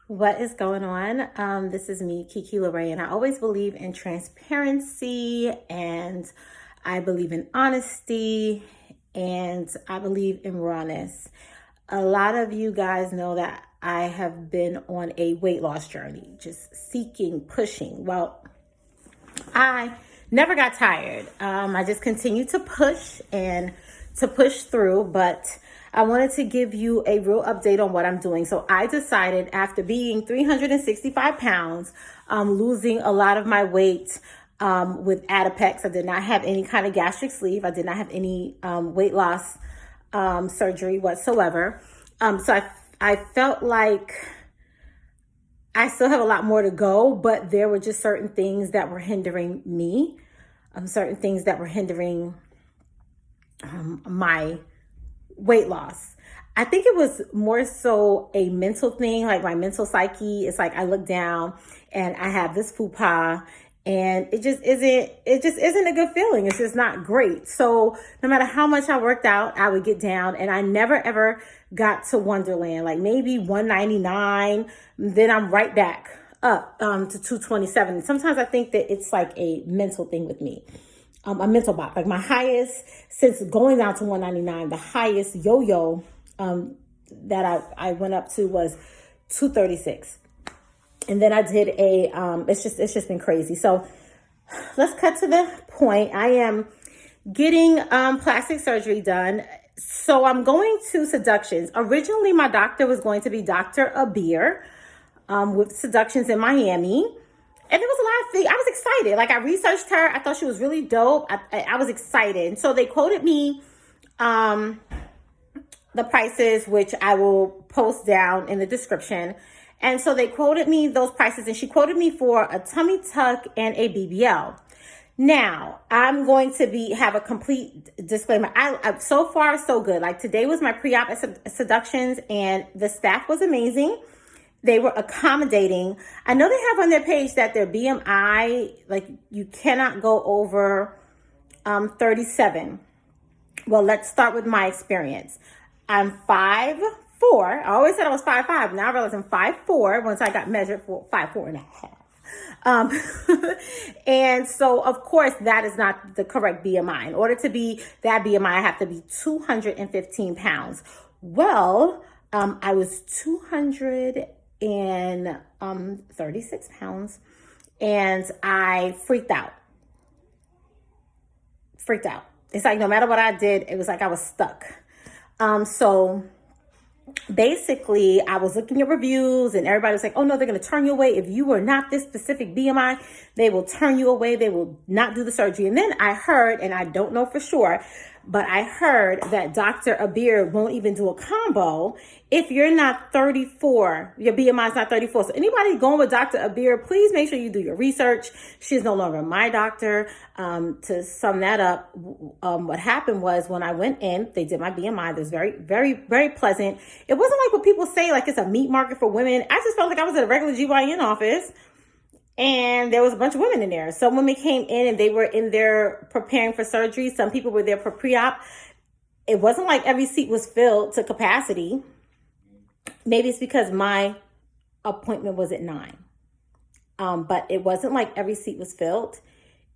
What is going on? This is me, Kiki LaRae, and I always believe in transparency, and I believe in honesty, and I believe in rawness. A lot of you guys know that I have been on a weight loss journey, just seeking, pushing. Well, I never got tired. I just continued to push and to push through, but I wanted to give you a real update on what I'm doing. So I decided after being 365 pounds, losing a lot of my weight with Adipex. I did not have any kind of gastric sleeve. I did not have any weight loss surgery whatsoever. So I felt like I still have a lot more to go, but there were just certain things that were hindering me, certain things that were hindering my weight loss. I think it was more so a mental thing, like my mental psyche. It's like I look down and I have this fupa, and it just isn't a good feeling. It's just not great. So no matter how much I worked out, I would get down, and I never ever got to Wonderland, like maybe 199. Then I'm right back up to 227. Sometimes I think that it's like a mental thing with me. A mental block. Like my highest, since going down to 199, the highest yo-yo that I went up to was 236. And then I did it's just been crazy. So let's cut to the point. I am getting plastic surgery done. So I'm going to Seductions. Originally, my doctor was going to be Dr. Abeer with Seductions in Miami. And there was a lot of things. I was excited. Like I researched her. I thought she was really dope. I was excited. And so they quoted me the prices, which I will post down in the description. And so they quoted me those prices, and she quoted me for a tummy tuck and a BBL. Now, I'm going to have a complete disclaimer. I so far, so good. Like today was my pre-op at Seductions, and the staff was amazing. They were accommodating. I know they have on their page that their BMI, like you cannot go over 37. Well, let's start with my experience. I'm 5'4". I always said I was 5'5". Now I realize I'm 5'4" once I got measured for 5'4.5". And so, of course, that is not the correct BMI. In order to be that BMI, I have to be 215 pounds. Well, I was 236 pounds, and I freaked out. It's like no matter what I did, it was like I was stuck. So basically, I was looking at reviews, and everybody was like, oh no, they're going to turn you away. If you were not this specific BMI, they will turn you away. They will not do the surgery. And then I heard, and I don't know for sure, but I heard that Dr. Abeer won't even do a combo if you're not 34. Your BMI is not 34. So anybody going with Dr. Abeer, please make sure you do your research. She's no longer my doctor. To sum that up, what happened was when I went in, they did my BMI. It was very, very, very pleasant. It wasn't like what people say, like it's a meat market for women. I just felt like I was at a regular GYN office. And there was a bunch of women in there. Some women came in and they were in there preparing for surgery. Some people were there for pre-op. It wasn't like every seat was filled to capacity. Maybe it's because my appointment was at 9. But it wasn't like every seat was filled.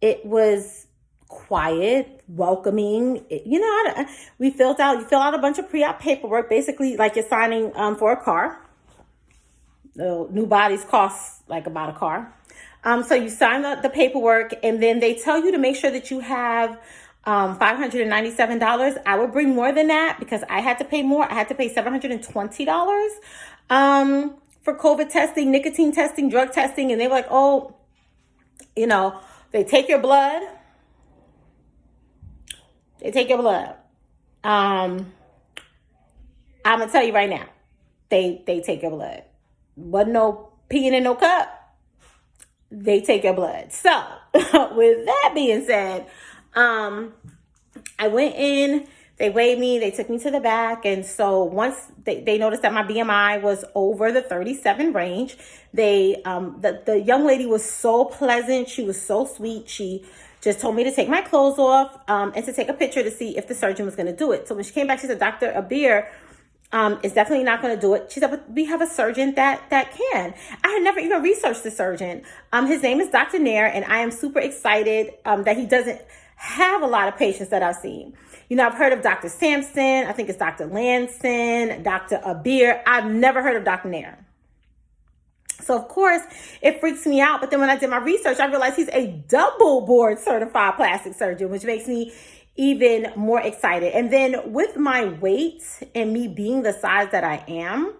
It was quiet, welcoming. You fill out a bunch of pre-op paperwork, basically like you're signing for a car. The new bodies cost like about a car. So you sign the paperwork, and then they tell you to make sure that you have $597. I would bring more than that because I had to pay more. I had to pay $720 for COVID testing, nicotine testing, drug testing. And they were like, oh, they take your blood. I'm going to tell you right now, they take your blood. Wasn't no peeing in no cup. They take your blood. So with that being said, I went in, they weighed me, they took me to the back. And so once they noticed that my BMI was over the 37 range, the young lady was so pleasant. She was so sweet. She just told me to take my clothes off and to take a picture to see if the surgeon was going to do it. So when she came back, she said, Dr. Abeer, Is definitely not going to do it. She said, but we have a surgeon that can. I had never even researched the surgeon. His name is Dr. Nair, and I am super excited that he doesn't have a lot of patients that I've seen. You know, I've heard of Dr. Sampson. I think it's Dr. Lanson, Dr. Abeer. I've never heard of Dr. Nair. So, of course, it freaks me out. But then when I did my research, I realized he's a double board certified plastic surgeon, which makes me even more excited. And then with my weight and me being the size that I am,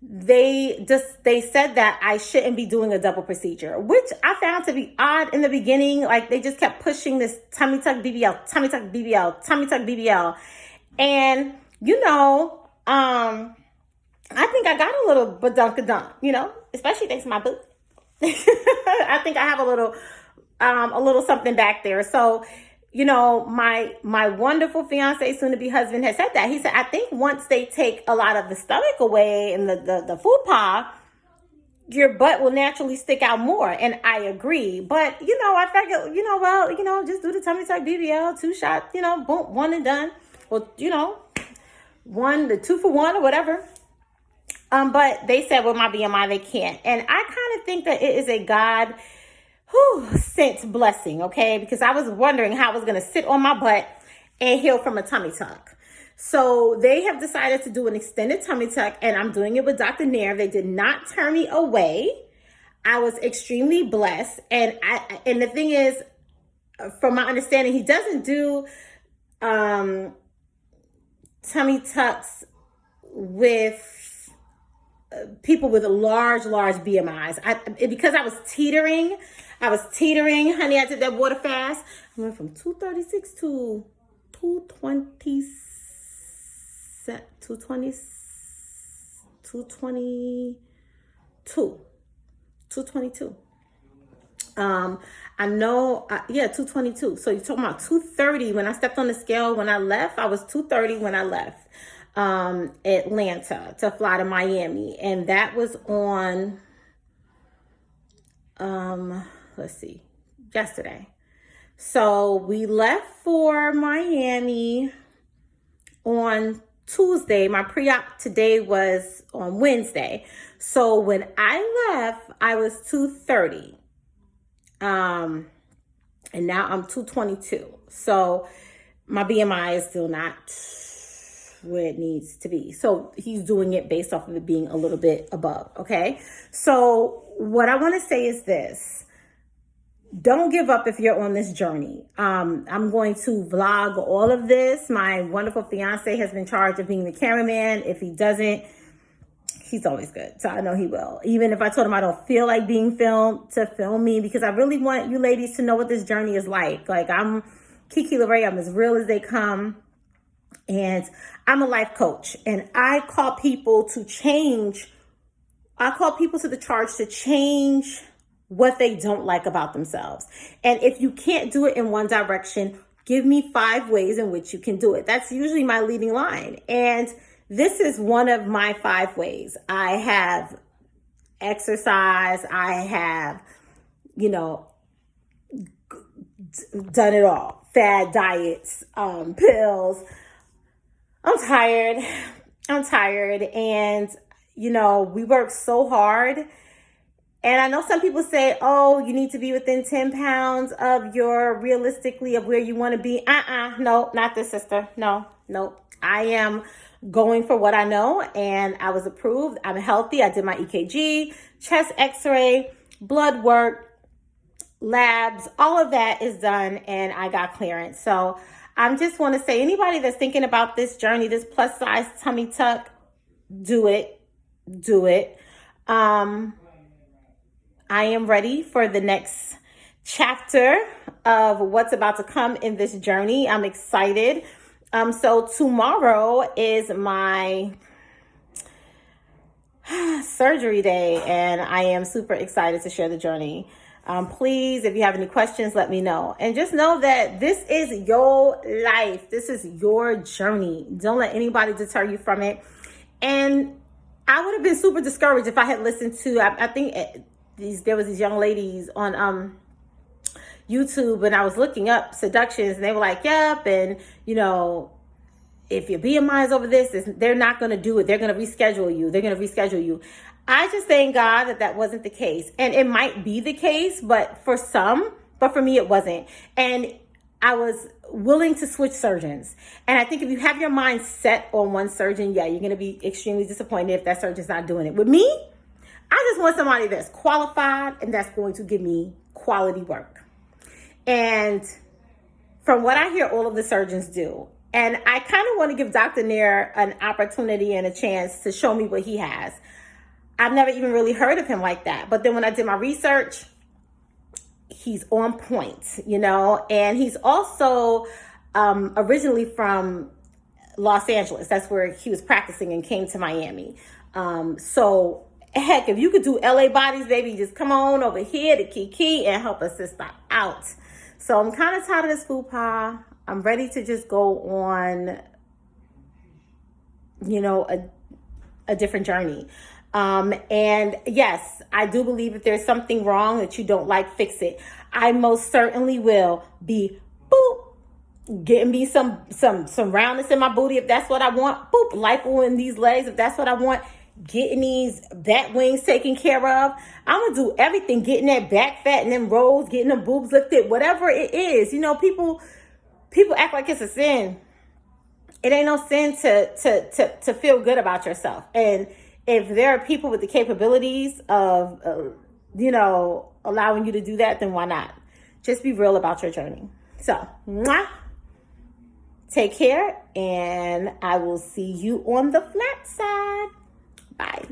they said that I shouldn't be doing a double procedure, which I found to be odd in the beginning. Like, they just kept pushing this tummy tuck BBL, tummy tuck BBL, tummy tuck BBL. And, you know, I think I got a little badunkadunk, you know, especially thanks to my boot. I think I have a little something back there. So, you know, my wonderful fiance, soon to be husband, has said that. He said, I think once they take a lot of the stomach away and the food pie, your butt will naturally stick out more. And I agree. But, you know, I figured, you know, well, you know, just do the tummy tuck BBL, 2 shots, you know, boom, 1 and done. Well, you know, 2 for 1 or whatever. But they said with my BMI, they can't. And I kind of think that it is a God sent blessing, okay? Because I was wondering how I was going to sit on my butt and heal from a tummy tuck. So they have decided to do an extended tummy tuck, and I'm doing it with Dr. Nair. They did not turn me away. I was extremely blessed. And the thing is, from my understanding, he doesn't do tummy tucks with people with large BMIs. Because I was teetering, honey. I did that water fast. I went from 236 to 222. I know, 222. So you're talking about 230. When I stepped on the scale, when I left, I was 230 when I left Atlanta to fly to Miami. And that was on, yesterday. So we left for Miami on Tuesday. My pre-op today was on Wednesday. So when I left, I was 230. And now I'm 222. So my BMI is still not where it needs to be. So he's doing it based off of it being a little bit above. Okay. So what I want to say is this: don't give up if you're on this journey. I'm going to vlog all of this. My wonderful fiance has been charged of being the cameraman. If he doesn't, he's always good. So I know he will. Even if I told him I don't feel like being filmed, to film me, because I really want you ladies to know what this journey is like. Like, I'm Kiki LeRae. I'm as real as they come. And I'm a life coach. And I call people to change. I call people to the charge to change what they don't like about themselves. And if you can't do it in one direction, give me 5 ways in which you can do it. That's usually my leading line. And this is one of my 5 ways. I have exercise. I have, done it all. Fad diets, pills. I'm tired. And, we work so hard. And I know some people say, oh, you need to be within 10 pounds of realistically of where you want to be. No, not this, sister. No. I am going for what I know, and I was approved. I'm healthy. I did my EKG, chest x-ray, blood work, labs, all of that is done, and I got clearance. So I just want to say, anybody that's thinking about this journey, this plus size tummy tuck, do it. I am ready for the next chapter of what's about to come in this journey. I'm excited. So tomorrow is my surgery day, and I am super excited to share the journey. Please, if you have any questions, let me know. And just know that this is your life. This is your journey. Don't let anybody deter you from it. And I would have been super discouraged if I had listened to, I think there was these young ladies on YouTube, and I was looking up seductions, and they were like, yep, and if your BMI is over this, they're not going to do it. They're going to reschedule you. They're going to reschedule you. I just thank God that that wasn't the case. And it might be the case, but for me, it wasn't. And I was willing to switch surgeons. And I think if you have your mind set on one surgeon, yeah, you're going to be extremely disappointed if that surgeon's not doing it. With me, I just want somebody that's qualified and that's going to give me quality work. And from what I hear all of the surgeons do, and I kind of want to give Dr. Nair an opportunity and a chance to show me what he has. I've never even really heard of him like that. But then when I did my research, he's on point, you know, and he's also originally from Los Angeles. That's where he was practicing and came to Miami. So heck, if you could do LA bodies, baby, just come on over here to Kiki and help a sister out. So I'm kind of tired of this fupa. I'm ready to just go on, you know, a different journey. And yes, I do believe if there's something wrong that you don't like, fix it. I most certainly will be getting me some roundness in my booty if that's what I want. Lipo in these legs if that's what I want. Getting these back wings taken care of. I'm gonna do everything. Getting that back fat and them rolls, getting them boobs lifted, whatever it is. You know, people act like it's a sin. It ain't no sin to feel good about yourself. And if there are people with the capabilities of, you know, allowing you to do that, then why not? Just be real about your journey. So, take care, and I will see you on the flat side. Bye.